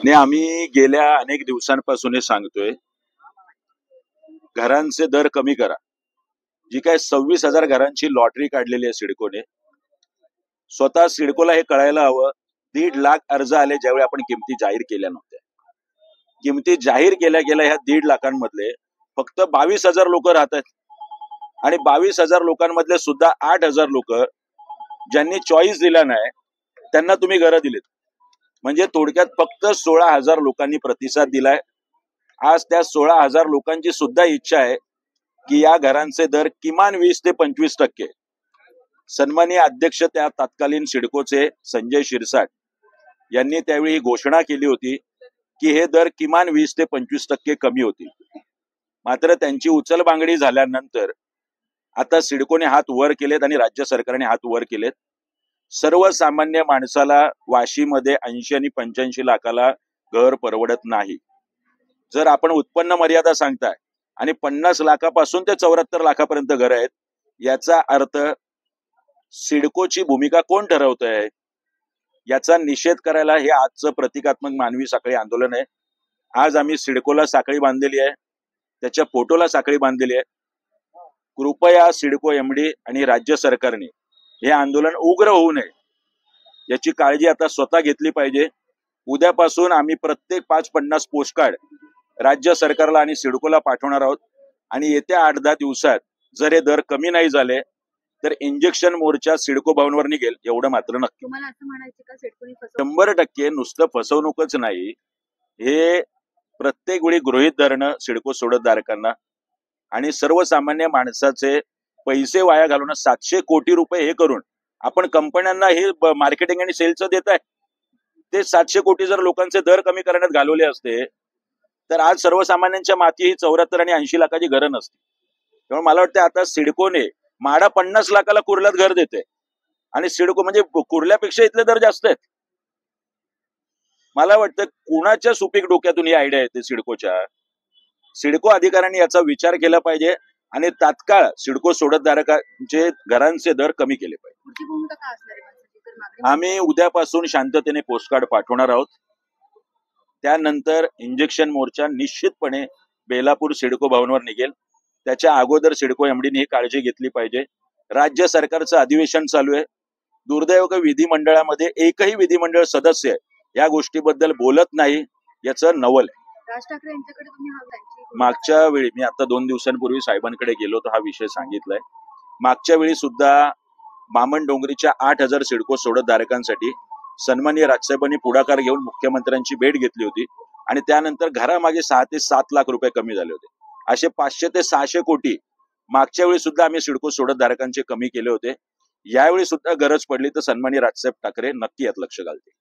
नाही, आम्ही गेल्या अनेक दिवसांपासून हे सांगतोय, घरांचे दर कमी करा. जी काय 26,000 घरांची लॉटरी काढलेली आहे सिडकोने. स्वतः सिडकोला हे कळायला हवं. 1.5 लाख अर्ज आले ज्यावेळी आपण किमती जाहीर केल्या नव्हत्या. किमती जाहीर केल्या गेल्या ह्या 1.5 लाखांमधले फक्त 22,000 लोक राहतात आणि 22,000 लोकांमधले सुद्धा 8,000 लोक ज्यांनी चॉईस दिला नाही त्यांना तुम्ही घरं दिलीत. म्हणजे थोडक्यात फक्त 16,000 लोकांनी प्रतिसाद दिलाय. आज त्या 16,000 लोकांची सुद्धा इच्छा आहे की या घरांचे दर किमान 20 ते 25%. सन्माननीय अध्यक्ष त्या तत्कालीन सिडकोचे संजय शिरसाट यांनी त्यावेळी घोषणा केली होती की हे दर किमान 20 ते 25% कमी होतील. मात्र त्यांची उचलबांगडी झाल्यानंतर आता सिडकोने हात वर केलेत आणि राज्य सरकारने हात वर केलेत. सर्वसामान्य माणसाला वाशीमध्ये 80 आणि 85 लाखाला घर परवडत नाही. जर आपण उत्पन्न मर्यादा सांगताय आणि 50 लाखापासून ते 74 लाखापर्यंत घर आहेत, याचा अर्थ सिडकोची भूमिका कोण ठरवत आहे याचा निषेध करायला हे आजचं प्रतिकात्मक मानवी साखळी आंदोलन आहे. आज आम्ही सिडकोला साखळी बांधलेली आहे, त्याच्या फोटोला साखळी बांधलेली आहे. कृपया सिडको एमडी आणि राज्य सरकारने हे आंदोलन उग्र होऊ नये याची काळजी आता स्वतः घेतली पाहिजे. उद्यापासून आम्ही प्रत्येक 550 पोस्टकार्ड राज्य सरकारला आणि सिडकोला पाठवणार आहोत आणि येत्या 8-10 दिवसात जर हे दर कमी नाही झाले तर इंजेक्शन मोर्चा सिडको भवनवर निघेल, एवढं मात्र नक्की. 100% नुसतं फसवणूकच नाही, हे प्रत्येक वेळी गृहीत धरणं सिडको सोडतधारकांना आणि सर्वसामान्य माणसाचे पैसे वाया घालवणं. 700 कोटी रुपये हे करून आपण कंपन्यांना हे मार्केटिंग आणि सेलचं देत आहे. ते 700 कोटी जर लोकांचे दर कमी करण्यात घालवले असते तर आज सर्वसामान्यांच्या माती ही 74 आणि 80 लाखाची घरं नसती. त्यामुळे मला वाटतं आता सिडकोने माडा 50 लाखाला कुर्ल्यात घर देते आणि सिडको म्हणजे कुर्ल्यापेक्षा इथले दर जास्त आहेत. मला वाटतं कुणाच्या सुपीक डोक्यातून ही आयडिया येते सिडकोच्या. सिडको अधिकाऱ्यांनी याचा विचार केला पाहिजे आणि तात्काळ सिडको सोडतधारकांचे घरांचे दर कमी केले पाहिजे. आम्ही उद्यापासून शांततेने पोस्टकार्ड पाठवणार आहोत. त्यानंतर इंजेक्शन मोर्चा निश्चितपणे बेलापूर सिडको भवनवर निघेल. त्याच्या अगोदर सिडको एमडीने ही काळजी घेतली पाहिजे. राज्य सरकारचं अधिवेशन चालू आहे. दुर्दैव विधिमंडळामध्ये एकही विधिमंडळ सदस्य या गोष्टीबद्दल बोलत नाही, याचं नवल आहे. राज ठाकरे यांच्याकडे तुम्ही मागच्या वेळी मी आता 2 दिवसांपूर्वी साहेबांकडे गेलो तर हा विषय सांगितलाय. मागच्या वेळी सुद्धा बामणडोंगरीच्या 8,000 सिडको सोडतधारकांसाठी सन्माननीय राजसाहेबांनी पुढाकार घेऊन मुख्यमंत्र्यांची भेट घेतली होती आणि त्यानंतर घरामागे 6 ते 7 लाख रुपये कमी झाले होते. असे 500 ते 600 कोटी मागच्या वेळी सुद्धा आम्ही सिडको सोडतधारकांचे कमी केले होते. यावेळी सुद्धा गरज पडली तर सन्माननीय राजसाहेब ठाकरे नक्की यात लक्ष घालतील.